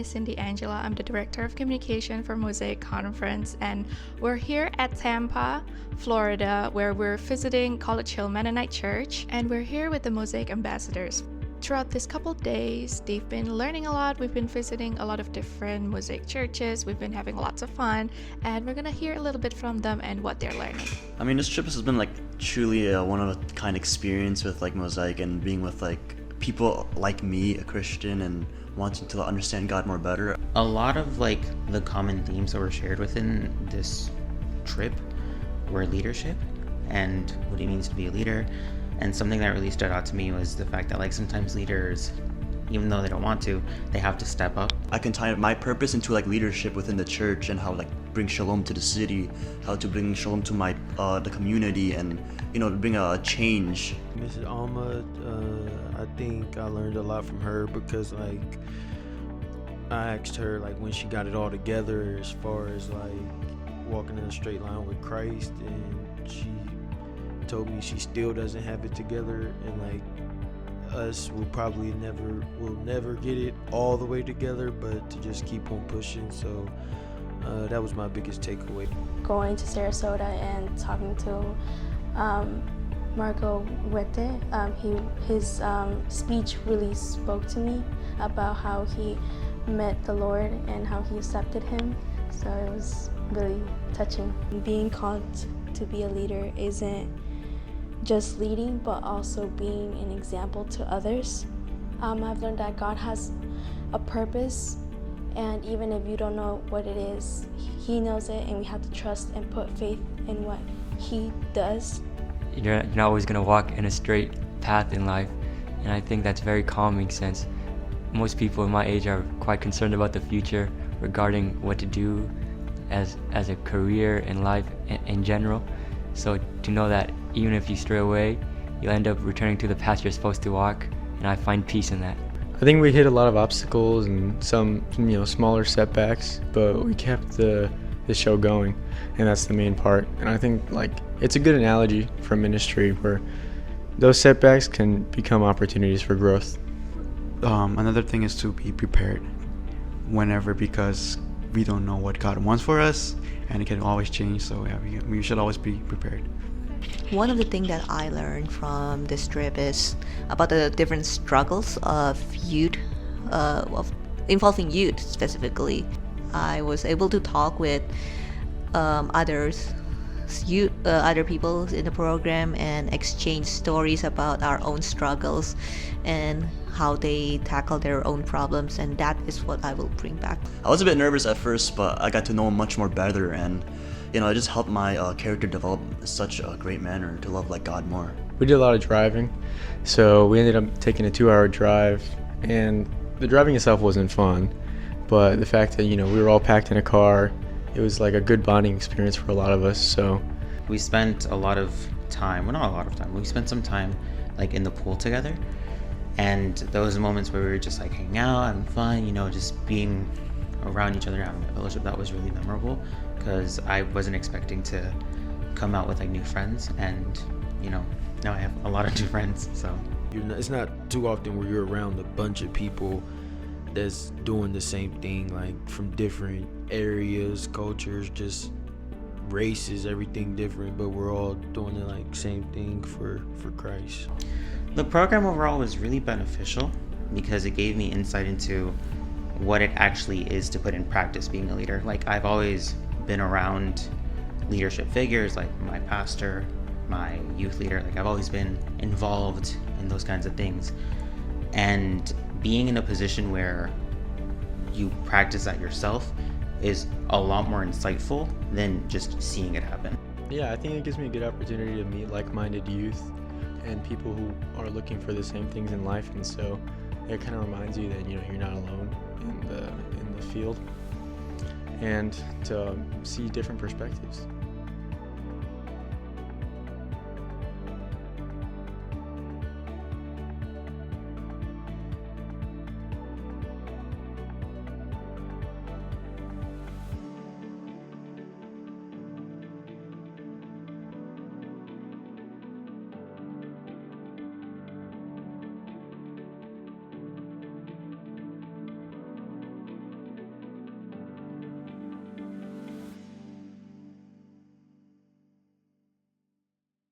is Cindy Angela. I'm the Director of Communication for Mosaic Conference, and we're here at Tampa, Florida, where we're visiting College Hill Mennonite Church, and we're here with the Mosaic Ambassadors. Throughout this couple days, they've been learning a lot. We've been visiting a lot of different Mosaic churches. We've been having lots of fun, and we're gonna hear a little bit from them and what they're learning. I mean, this trip has been truly a one-of-a-kind experience with Mosaic and being with people like me, a Christian, and wanting to understand God more better. A lot of the common themes that were shared within this trip were leadership and what it means to be a leader. And something that really stood out to me was the fact that sometimes leaders, even though they don't want to, they have to step up. I can tie my purpose into leadership within the church and how bring shalom to the city, how to bring shalom to my the community, and to bring a change. Mrs. Alma, I think I learned a lot from her because I asked her when she got it all together as far as walking in a straight line with Christ, and she told me she still doesn't have it together, and us will never get it all the way together, but to just keep on pushing. So that was my biggest takeaway. Going to Sarasota and talking to Marco Wete, his speech really spoke to me about how he met the Lord and how he accepted him. So it was really touching. Being called to be a leader isn't just leading, but also being an example to others. I've learned that God has a purpose, and even if you don't know what it is, He knows it, and we have to trust and put faith in what He does. You're not always going to walk in a straight path in life, and I think that's very calming since most people in my age are quite concerned about the future regarding what to do as a career in life in general. So to know that even if you stray away, you'll end up returning to the path you're supposed to walk, and I find peace in that. I think we hit a lot of obstacles and some smaller setbacks, but we kept the show going, and that's the main part. And I think it's a good analogy for ministry where those setbacks can become opportunities for growth. Another thing is to be prepared whenever, because we don't know what God wants for us, and it can always change. So yeah, we should always be prepared. One of the things that I learned from this trip is about the different struggles of youth, involving youth specifically. I was able to talk with other people in the program and exchange stories about our own struggles and how they tackle their own problems, and that is what I will bring back. I was a bit nervous at first, but I got to know him much more better, and it just helped my character develop in such a great manner to love God more. We did a lot of driving, so we ended up taking a 2-hour drive, and the driving itself wasn't fun, but the fact that we were all packed in a car, it was a good bonding experience for a lot of us. So We spent a lot of time, well, not a lot of time, we spent some time in the pool together, and those moments where we were just hanging out, having fun, just being around each other, having a fellowship, that was really memorable, because I wasn't expecting to come out with new friends, and now I have a lot of new friends. So It's not too often where you're around a bunch of people that's doing the same thing, from different areas, cultures, just races, everything different, but we're all doing the same thing for Christ. the program overall was really beneficial because it gave me insight into what it actually is to put in practice being a leader. I've always been around leadership figures, my pastor, my youth leader. I've always been involved in those kinds of things, and being in a position where you practice that yourself is a lot more insightful than just seeing it happen. yeah, I think it gives me a good opportunity to meet like-minded youth and people who are looking for the same things in life, and so it kind of reminds you that you're not alone in the field, and to see different perspectives.